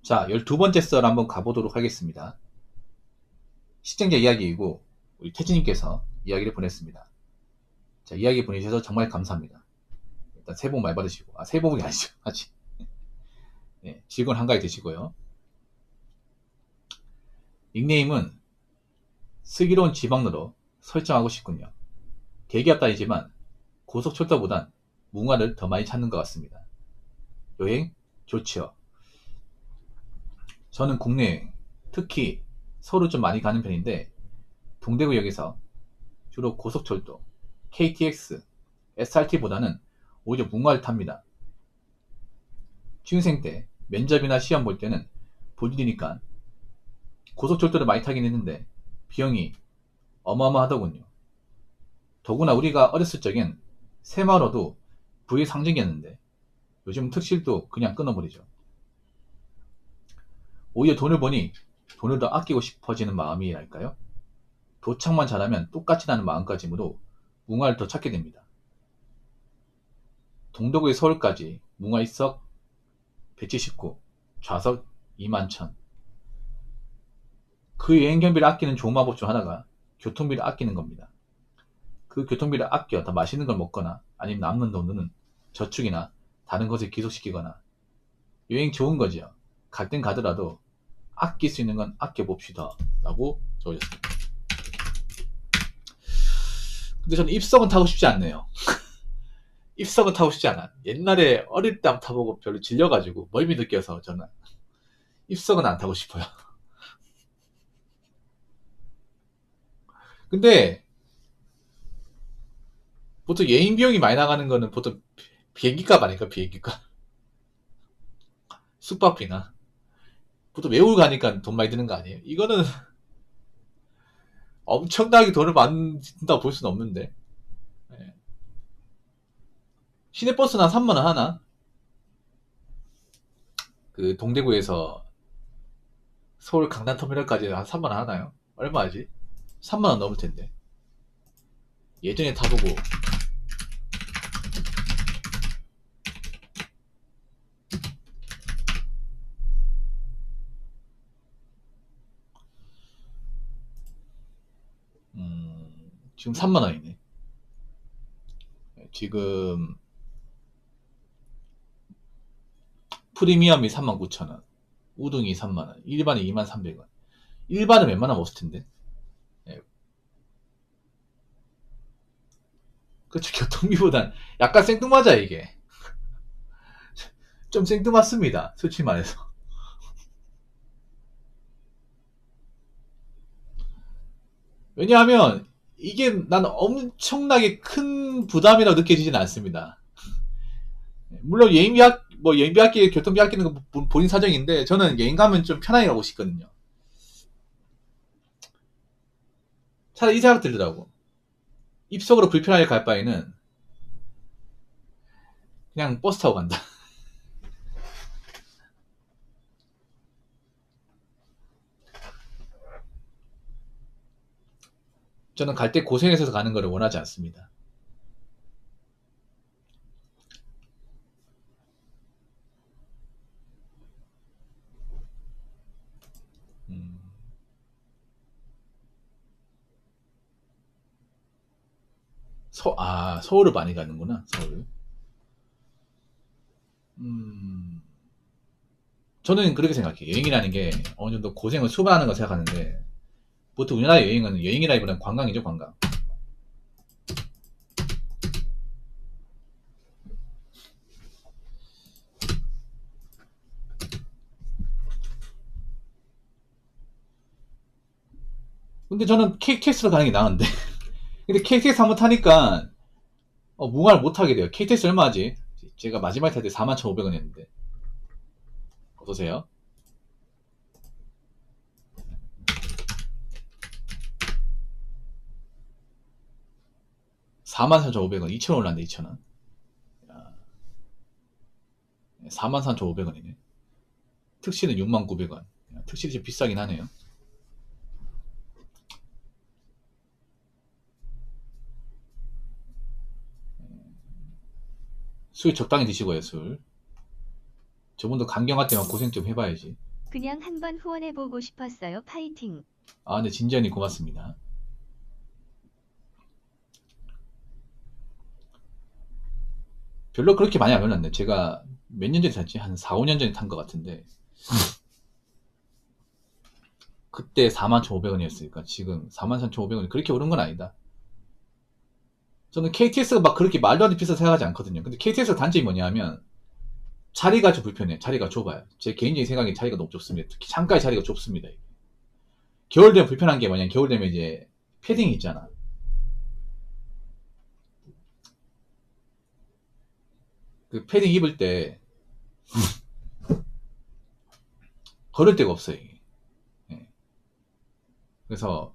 자, 12번째 썰 한번 가보도록 하겠습니다. 시청자 이야기이고 우리 태진님께서 이야기를 보냈습니다. 자, 이야기 보내주셔서 정말 감사합니다. 일단 새해 복 많이 받으시고, 새해 복이 아니죠. 아직. 네, 즐거운 한가위 되시고요. 닉네임은 슬기로운 지방로로 설정하고 싶군요. 대기업 다니지만 고속철도보단 문화를 더 많이 찾는 것 같습니다. 여행 좋지요. 저는 국내 여행, 특히 서울을 좀 많이 가는 편인데 동대구역에서 주로 고속철도, KTX, SRT보다는 오히려 문화를 탑니다. 취준생 때 면접이나 시험 볼 때는 볼일이니까 고속철도를 많이 타긴 했는데 비용이 어마어마하더군요. 더구나 우리가 어렸을 적엔 새마을호도 부의 상징이었는데 요즘은 특실도 그냥 끊어버리죠. 오히려 돈을 버니 돈을 더 아끼고 싶어지는 마음이랄까요? 도착만 잘하면 똑같이 나는 마음가짐으로 뭉화를 더 찾게 됩니다. 동도구의 서울까지 뭉화 1석 179, 좌석 21,000. 그 여행 경비를 아끼는 좋은 방법 중 하나가 교통비를 아끼는 겁니다. 그 교통비를 아껴 더 맛있는 걸 먹거나 아니면 남는 돈은 저축이나 다른 것을 기속시키거나 여행 좋은 거지요. 갈 땐 가더라도 아낄 수 있는 건 아껴봅시다 라고 적어졌습니다. 근데 저는 입석은 타고 싶지 않네요. 입석은 타고 싶지 않아. 옛날에 어릴 때 한번 타보고 별로 질려가지고 멀미 느껴서 저는 입석은 안 타고 싶어요. 근데 보통 여행 비용이 많이 나가는 거는 보통 비행기값 아닐까? 비행기값. 숙박비나. 보통 외국 가니까 돈 많이 드는 거 아니에요? 이거는 엄청나게 돈을 많이 든다고 볼 수는 없는데. 네. 시내버스는 한 3만원 하나? 그 동대구에서 서울 강남터미널까지 한 3만원 하나요? 얼마지? 3만원 넘을 텐데. 예전에 타보고 지금 3만원이네. 지금 프리미엄이 39,000원, 우등이 3만원, 일반이 23,300원. 일반은 웬만하면 없을 텐데. 예. 그쵸, 교통비보단 약간 생뚱맞아, 이게. 좀 생뚱맞습니다, 솔직히 말해서. 왜냐하면, 이게 난 엄청나게 큰 부담이라고 느껴지진 않습니다. 물론 여행비 아끼, 교통비 아끼는 건 본인 사정인데, 저는 여행 가면 좀 편하게 가고 싶거든요. 차라리 이 생각 들더라고. 입속으로 불편하게 갈 바에는 그냥 버스 타고 간다. 저는 갈 때 고생해서 가는 거를 원하지 않습니다. 음, 서울을 많이 가는구나, 서울. 음, 저는 그렇게 생각해요. 여행이라는 게 어느 정도 고생을 수반하는 거 생각하는데, 보통 우리나라 여행은 여행이라기보다는 관광이죠, 관광. 근데 저는 KTX로 가는 게 나은데. 근데 KTX 한번 타니까, 무궁화를 못 하게 돼요. KTX 얼마지? 제가 마지막에 탈 때 41,500원이었는데. 어떠세요? 43,500원, 2,000원 올랐네, 2,000원. 43,500원이네. 특시는 69,900원. 특실이 좀 비싸긴 하네요. 술 적당히 드시고요, 술. 저분도 강경할 때만 고생 좀 해봐야지. 그냥 한번 후원해보고 싶었어요. 파이팅. 아, 네, 진지하니 고맙습니다. 별로 그렇게 많이 안 올랐네. 제가 몇 년 전에 샀지? 한 4, 5년 전에 탄 것 같은데. 그때 41,500원이었으니까 지금 43,500원이 그렇게 오른 건 아니다. 저는 KTX가 막 그렇게 말도 안 되게 비싸서 생각하지 않거든요. 근데 KTX가 단점이 뭐냐면 자리가 좀 불편해요. 자리가 좁아요. 제 개인적인 생각에 자리가 너무 좁습니다. 특히 창가의 자리가 좁습니다. 겨울 되면 불편한 게 뭐냐면 겨울 되면 이제 패딩이 있잖아. 그 패딩 입을 때 걸을 데가 없어요. 이게. 예. 그래서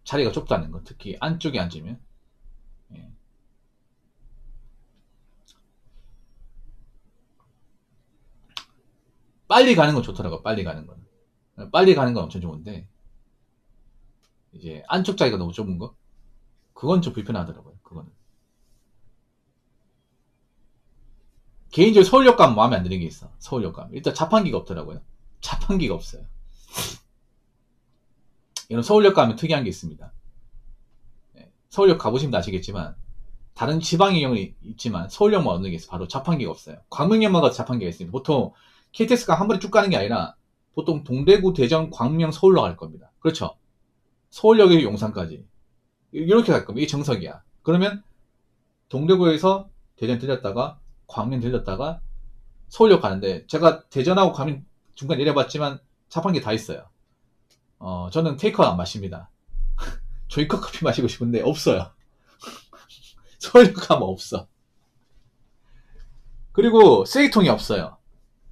자리가 좁다는 거. 특히 안쪽에 앉으면. 예. 빨리 가는 건 좋더라고. 빨리 가는 건. 빨리 가는 건 엄청 좋은데 이제 안쪽 자리가 너무 좁은 거? 그건 좀 불편하더라고요. 그거는. 개인적으로 서울역 가면 마음에 안 드는 게 있어. 서울역 가면. 일단 자판기가 없더라고요. 자판기가 없어요. 이런 서울역 가면 특이한 게 있습니다. 서울역 가보시면 아시겠지만 다른 지방의 경우는 있지만 서울역만 얻는 게 있어요. 바로 자판기가 없어요. 광명역만 가도 자판기가 있습니다. 보통 KTX가 한 번에 쭉 가는 게 아니라 보통 동대구, 대전, 광명, 서울로 갈 겁니다. 그렇죠? 서울역에서 용산까지 이렇게 갈 겁니다. 이게 정석이야. 그러면 동대구에서 대전 들렸다가 광명 들렸다가 서울역 가는데 제가 대전하고 광명 중간 내려봤지만 자판기 다 있어요. 저는 테이크아웃 안 마십니다. 조이컵 커피 마시고 싶은데 없어요. 서울역 가면 없어. 그리고 쓰레기통이 없어요.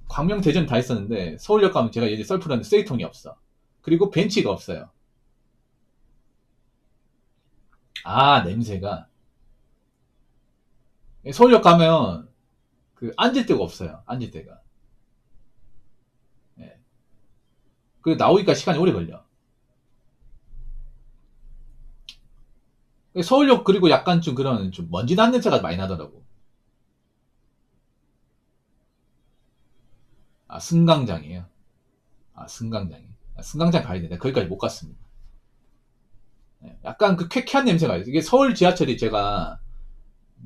광명, 대전 다 있었는데 서울역 가면 제가 예전에 썰프를 했는데 쓰레기통이 없어. 그리고 벤치가 없어요. 아, 냄새가. 서울역 가면 그 앉을 데가 없어요. 앉을 데가. 예. 그 나오기까 시간이 오래 걸려. 서울역 그리고 약간 좀 그런 좀 먼지 난 냄새가 많이 나더라고. 아, 승강장이에요. 아, 승강장이. 아, 승강장 가야 되네. 거기까지 못 갔습니다. 예. 약간 그 쾌쾌한 냄새가 있어요. 이게 서울 지하철이 제가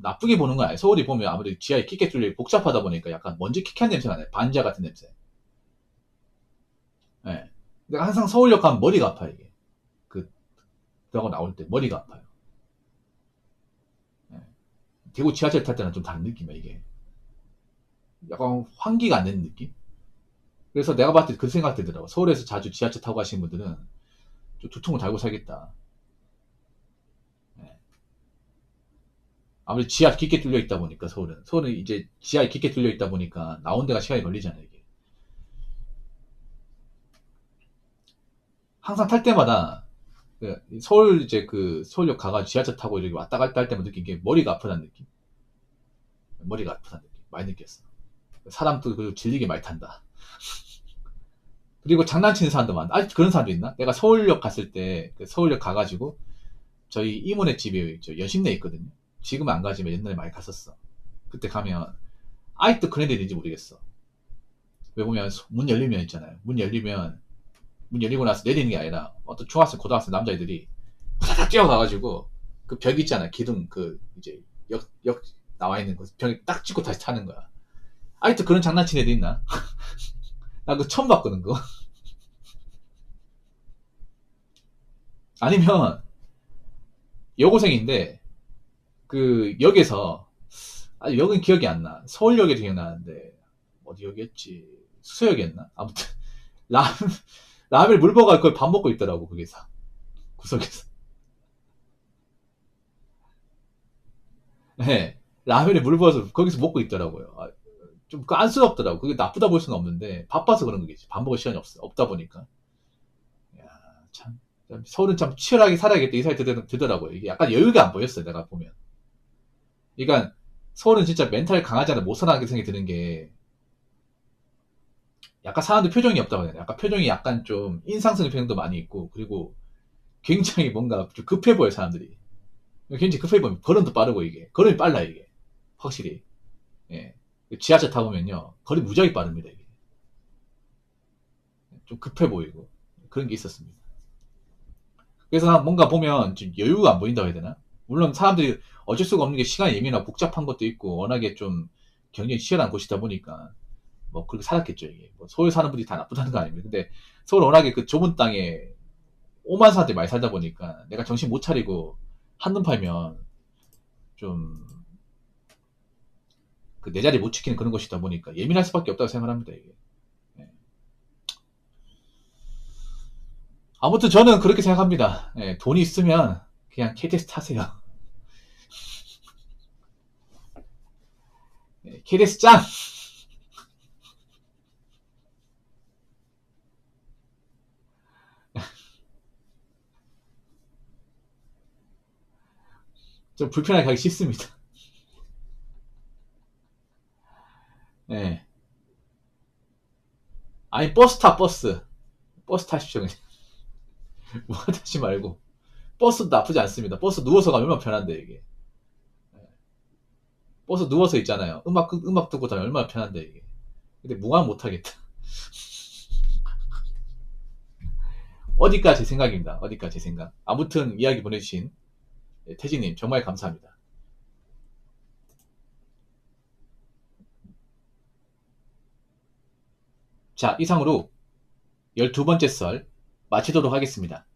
나쁘게 보는 건 아니에요. 서울이 보면 아무래도 지하에 킥게 뚫려 복잡하다 보니까 약간 먼지 킥한 냄새가 나요. 반지하 같은 냄새. 예. 내가 항상 서울역 가면 머리가 아파요, 이게. 그, 들어가고 나올 때 머리가 아파요. 예. 대구 지하철 탈 때는 좀 다른 느낌이야, 이게. 약간 환기가 안 되는 느낌? 그래서 내가 봤을 때 그 생각 들더라고. 서울에서 자주 지하철 타고 가시는 분들은 좀 두통을 달고 살겠다. 예. 아무래도 지하 깊게 뚫려 있다 보니까 서울은 이제 지하에 깊게 뚫려 있다 보니까 나온 데가 시간이 걸리잖아요, 이게. 항상 탈 때마다 서울 이제 그 서울역 가가 지하철 타고 이렇게 왔다 갔다 할 때마다 느낀 게 머리가 아프다는 느낌. 머리가 아프다는 느낌 많이 느꼈어. 사람도 그 질리게 많이 탄다. 그리고 장난치는 사람도 많다. 아직 그런 사람도 있나? 내가 서울역 갔을 때 서울역 가가지고 저희 이모네 집이 여신내에 있거든요. 지금은 안 가지만 옛날에 많이 갔었어. 그때 가면 아직도 그런 애들인지 모르겠어. 왜 보면 문 열리면 있잖아요. 문 열리고 나서 내리는 게 아니라 어떤 중학생, 고등학생 남자애들이 후다닥 뛰어가가지고 그 벽 있잖아. 기둥 그 이제 역 나와 있는 그 벽에 딱 찍고 다시 타는 거야. 아직도 그런 장난친 애들 있나? 나 그거 처음 봤거든, 그거. 아니면 여고생인데 그 역에서 역은 기억이 안 나. 서울역에도 기억나는데 어디 역이었지? 수서역이었나? 아무튼 라 라면을 물 먹어 그걸 밥 먹고 있더라고 거기서 구석에서. 네, 라면에 물 부어서 거기서 먹고 있더라고요. 아, 좀 안쓰럽더라고. 그게 나쁘다 볼 수는 없는데 바빠서 그런 거겠지. 밥 먹을 시간이 없다 보니까. 야, 참 서울은 참 치열하게 살아야겠다 이 생각이 들더라고요. 이게 약간 여유가 안 보였어요. 내가 보면. 그러니까 서울은 진짜 멘탈 강하지 않아 못 살아가게 생각이 드는 게 약간 사람들 표정이 없다고 해야 되나. 약간 표정이 약간 좀 인상쓰는 표정도 많이 있고 그리고 굉장히 뭔가 좀 급해 보여 사람들이. 굉장히 급해 보면 걸음도 빠르고 이게 걸음이 빨라 이게 확실히. 예. 지하철 타보면요 걸이 무지하게 빠릅니다 이게. 좀 급해 보이고 그런 게 있었습니다. 그래서 뭔가 보면 좀 여유가 안 보인다고 해야 되나? 물론 사람들이 어쩔 수가 없는 게 시간이 예민하고 복잡한 것도 있고 워낙에 좀 경쟁이 치열한 곳이다 보니까 뭐 그렇게 살았겠죠 이게. 뭐 서울 사는 분들이 다 나쁘다는 거 아닙니다. 근데 서울 워낙에 그 좁은 땅에 오만 사람들이 많이 살다 보니까 내가 정신 못 차리고 한눈 팔면 좀 그 내 자리 못 지키는 그런 것이다 보니까 예민할 수밖에 없다고 생각합니다 이게. 예. 아무튼 저는 그렇게 생각합니다. 예, 돈이 있으면 그냥 KTX 타세요. 예, KTX 짱! 좀 불편하게 가기 싫습니다. 예. 아니 버스 타 버스. 버스 타십시오 그냥. 뭐 타지 말고. 버스도 나쁘지 않습니다. 버스 누워서 가면 얼마나 편한데 이게. 버스 누워서 있잖아요. 음악 듣고 다니면 얼마나 편한데 이게. 근데 무관 못 하겠다. 어디까지 제 생각입니다. 어디까지 제 생각. 아무튼 이야기 보내주신 태진님 정말 감사합니다. 자, 이상으로 12번째 썰 마치도록 하겠습니다.